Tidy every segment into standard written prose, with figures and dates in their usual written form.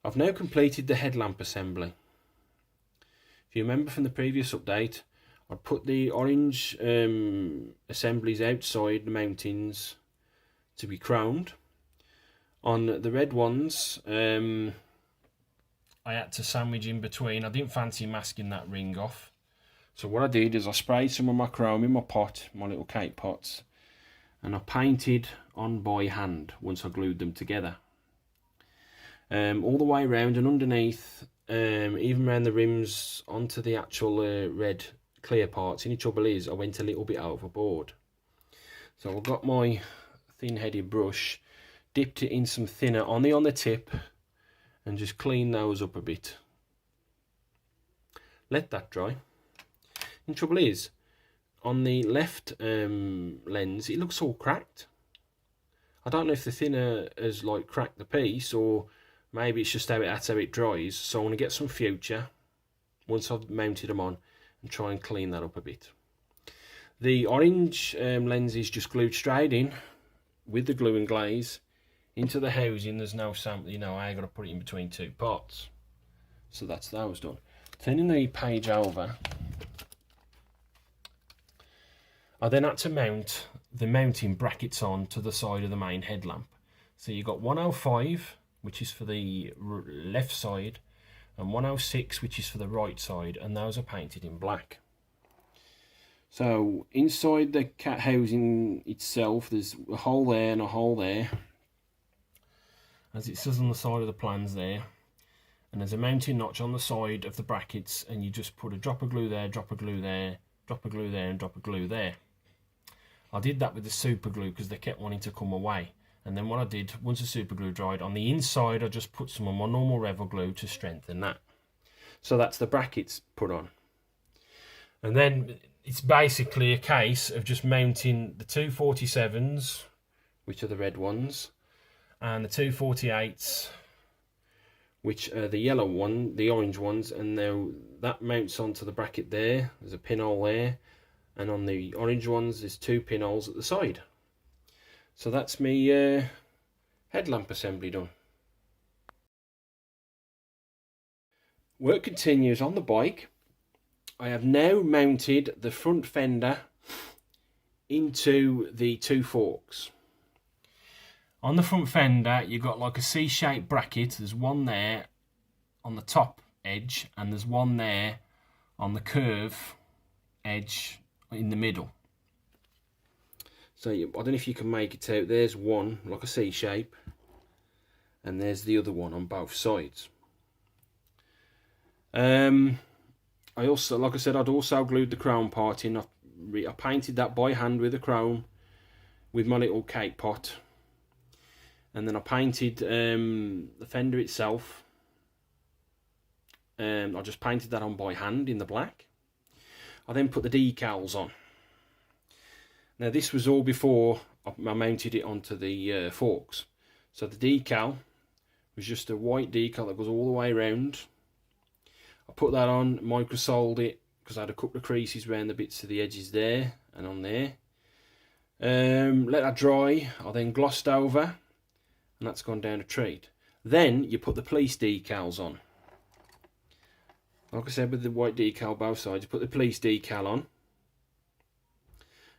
I've now completed the headlamp assembly. If you remember from the previous update, I put the orange assemblies outside the mountings to be chromed. On the red ones, I had to sandwich in between. I didn't fancy masking that ring off. So what I did is I sprayed some of my chrome in my pot, my little cake pots, and I painted on by hand once I glued them together. All the way around and underneath, even around the rims onto the actual red clear parts. The only trouble is I went a little bit overboard. So I got my thin-headed brush, dipped it in some thinner on the tip, and just clean those up a bit. Let that dry. The trouble is, on the left lens, it looks all cracked. I don't know if the thinner has like cracked the piece, or maybe it's just that's how it dries. So I want to get some future once I've mounted them on and try and clean that up a bit. The orange lens is just glued straight in with the glue and glaze into the housing. There's no sample, you know, I got to put it in between two parts. So that was done. Turning the page over, I then had to mount the mounting brackets on to the side of the main headlamp. So you've got 105, which is for the left side, and 106, which is for the right side, and those are painted in black. So inside the cat housing itself, there's a hole there and a hole there, as it says on the side of the plans there. And there's a mounting notch on the side of the brackets, and you just put a drop of glue there, drop of glue there, drop of glue there, and drop of glue there. I did that with the super glue because they kept wanting to come away. And then what I did, once the super glue dried, on the inside I just put some of my normal Revell glue to strengthen that. So that's the brackets put on. And then it's basically a case of just mounting the 247s, which are the red ones, and the 248s, which are the yellow one, the orange ones, and now that mounts onto the bracket there. There's a pinhole there, and on the orange ones there's two pinholes at the side. So that's me headlamp assembly done. Work continues on the bike. I have now mounted the front fender into the two forks. On the front fender, you've got like a C-shaped bracket. There's one there on the top edge, and there's one there on the curve edge in the middle. So I don't know if you can make it out. There's one, like a C-shape, and there's the other one on both sides. I also, like I said, I'd also glued the chrome part in. I painted that by hand with the chrome with my little cake pot. And then I painted the fender itself. I just painted that on by hand in the black. I then put the decals on. Now this was all before I mounted it onto the forks. So the decal was just a white decal that goes all the way around. I put that on, microsoled it, because I had a couple of creases around the bits of the edges there and on there. Let that dry. I then glossed over, and that's gone down a treat. Then you put the police decals on. Like I said, with the white decal both sides, you put the police decal on.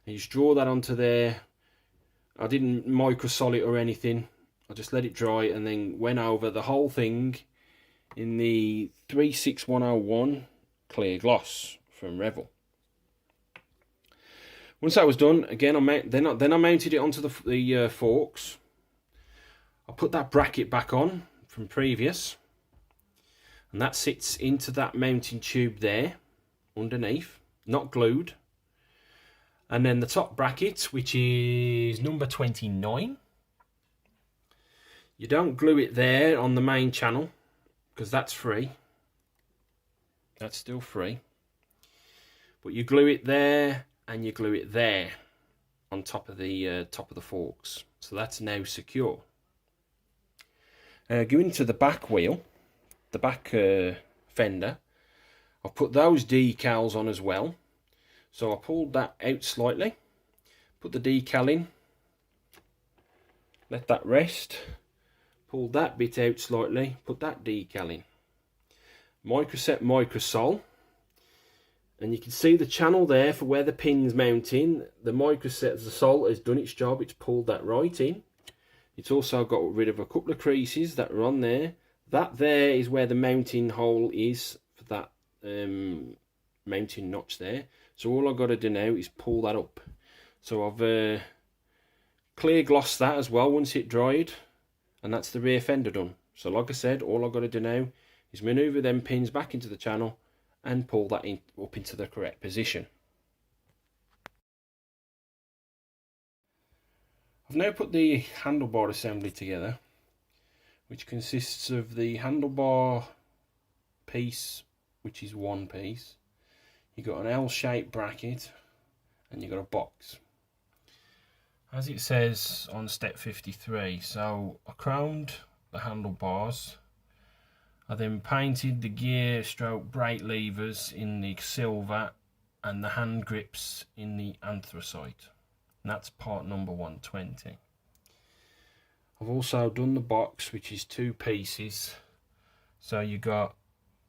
And you just draw that onto there. I didn't microsol it or anything. I just let it dry and then went over the whole thing in the 36101 clear gloss from Revell. Once that was done, again, then I mounted it onto the forks. I put that bracket back on from previous, and that sits into that mounting tube there underneath, not glued. And then the top bracket, which is number 29, you don't glue it there on the main channel because that's free. That's still free. But you glue it there and you glue it there on top of the forks. So that's now secure. Going to the back wheel, the back fender, I've put those decals on as well. So I pulled that out slightly, put the decal in, let that rest, pulled that bit out slightly, put that decal in. Microset microsole, and you can see the channel there for where the pin's mounting. The microset, the sole has done its job, it's pulled that right in. It's also got rid of a couple of creases that are on there. That there is where the mounting hole is for that mounting notch there. So all I've got to do now is pull that up. So I've clear glossed that as well once it dried, and that's the rear fender done. So like I said, all I've got to do now is manoeuvre them pins back into the channel and pull that in, up into the correct position. I've now put the handlebar assembly together, which consists of the handlebar piece, which is one piece. You've got an L-shaped bracket and you've got a box. As it says on step 53, so I chromed the handlebars. I then painted the gear stroke brake levers in the silver and the hand grips in the anthracite. And that's part number 120. I've also done the box, which is two pieces. So you got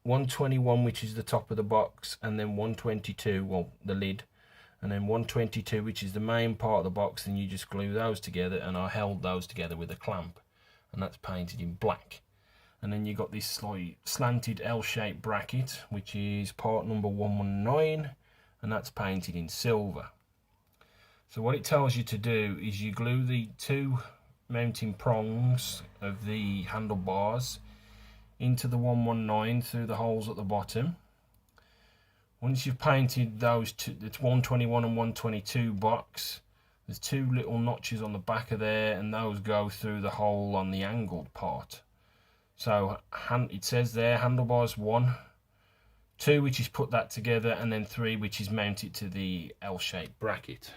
121, which is the top of the box, and then 122, well, the lid, and then 122, which is the main part of the box, and you just glue those together, and I held those together with a clamp, and that's painted in black. And then you got this slight slanted L-shaped bracket, which is part number 119, and that's painted in silver. So what it tells you to do is you glue the two mounting prongs of the handlebars into the 119 through the holes at the bottom. Once you've painted those two, it's 121 and 122 box, there's two little notches on the back of there, and those go through the hole on the angled part. So it says there handlebars 1, 2 which is put that together, and then 3 which is mounted to the L-shaped bracket.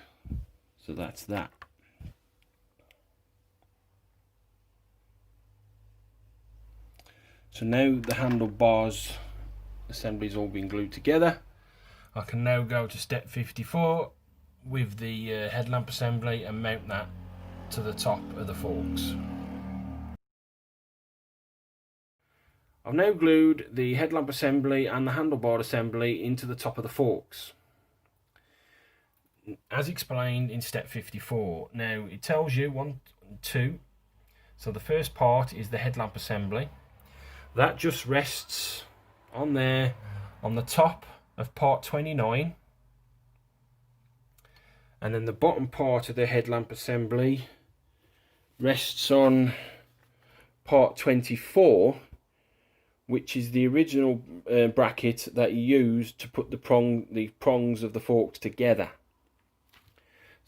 So that's that. So now the handlebars assembly has all been glued together. I can now go to step 54 with the headlamp assembly and mount that to the top of the forks. I've now glued the headlamp assembly and the handlebar assembly into the top of the forks, as explained in step 54. Now it tells you 1, 2. So the first part is the headlamp assembly. That just rests on there on the top of part 29, and then the bottom part of the headlamp assembly rests on part 24, which is the original bracket that you used to put the prongs of the forks together.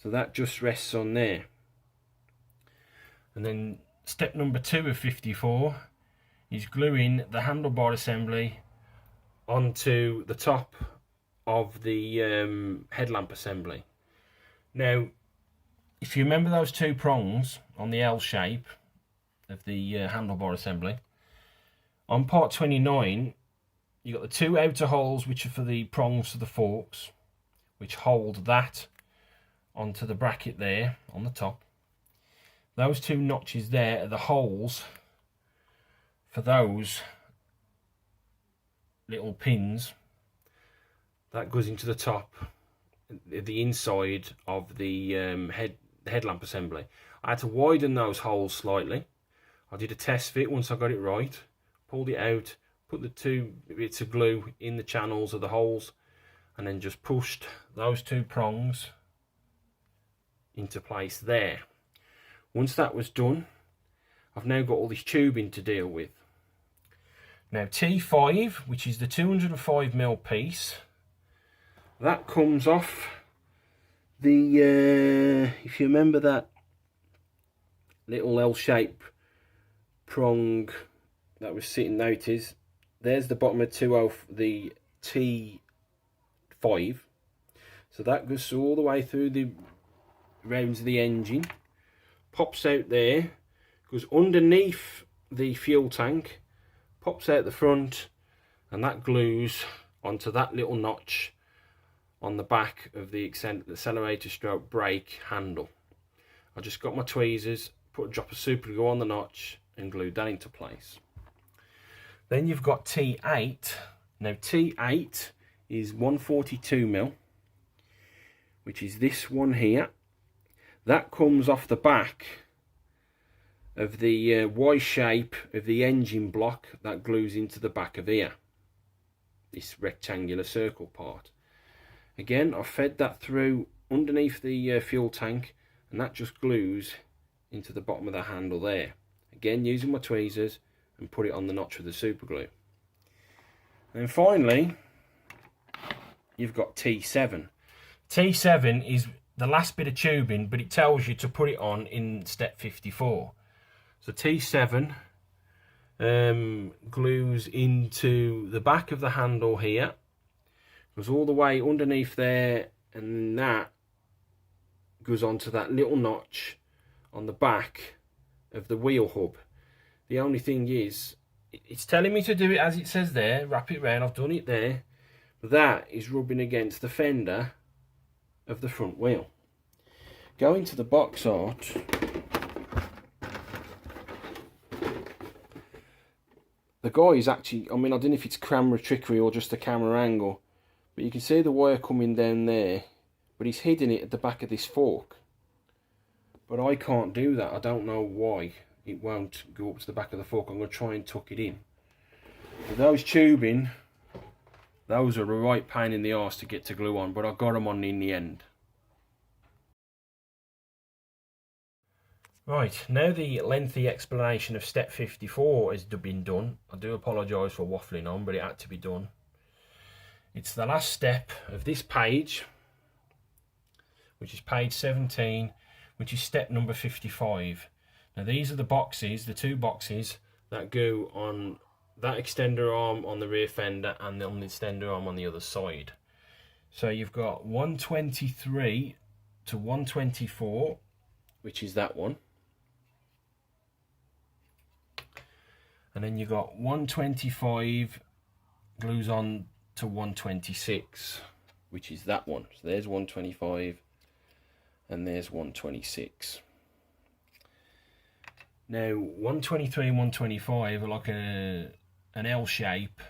So that just rests on there. And then step number 2 of 54 is gluing the handlebar assembly onto the top of the headlamp assembly. Now, if you remember those two prongs on the L shape of the handlebar assembly, on part 29 you got the two outer holes which are for the prongs for the forks, which hold that onto the bracket there on the top. Those two notches there are the holes for those little pins that goes into the top, the inside of the headlamp assembly. I had to widen those holes slightly. I did a test fit once I got it right, pulled it out, put the two bits of glue in the channels of the holes, and then just pushed those two prongs into place there. Once that was done, I've now got all this tubing to deal with. Now T5, which is the 205mm piece, that comes off the, if you remember that little L-shaped prong that was sitting, notice, there's the bottom of the T5. So that goes all the way through the rounds of the engine, pops out there, goes underneath the fuel tank, pops out the front, and that glues onto that little notch on the back of the accelerator stroke brake handle. I just got my tweezers, put a drop of super glue on the notch, and glued that into place. Then you've got T8. Now T8 is 142mm, which is this one here. That comes off the back of the Y shape of the engine block that glues into the back of here, this rectangular circle part. Again, I've fed that through underneath the fuel tank, and that just glues into the bottom of the handle there. Again, using my tweezers, and put it on the notch with the super glue. And finally, you've got T7. T7 is the last bit of tubing, but it tells you to put it on in step 54. So T7 glues into the back of the handle here, goes all the way underneath there, and that goes onto that little notch on the back of the wheel hub. The only thing is, it's telling me to do it as it says there, wrap it round. I've done it there, but that is rubbing against the fender of the front wheel. Going to the box art, the guy is actually, I mean, I don't know if it's camera trickery or just the camera angle, but you can see the wire coming down there, but he's hidden it at the back of this fork. But I can't do that. I don't know why it won't go up to the back of the fork. I'm going to try and tuck it in. But those tubing, those are a right pain in the arse to get to glue on, but I got them on in the end. Right, now the lengthy explanation of step 54 has been done. I do apologise for waffling on, but it had to be done. It's the last step of this page, which is page 17, which is step number 55. Now these are the boxes, the two boxes that go on that extender arm on the rear fender and on the extender arm on the other side. So you've got 123 to 124, which is that one. And then you've got 125 glues on to 126, which is that one. So there's 125 and there's 126. Now 123 and 125 are like an L shape,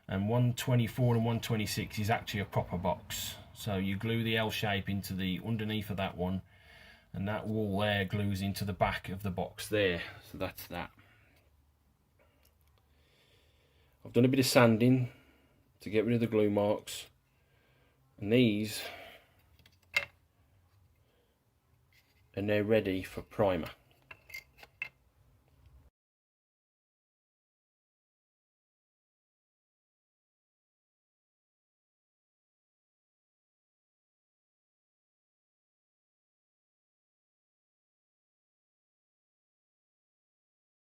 and 124 and 126 is actually a proper box. So you glue the L shape into the underneath of that one, and that wall there glues into the back of the box there. So that's that. I've done a bit of sanding to get rid of the glue marks, and these are now ready for primer.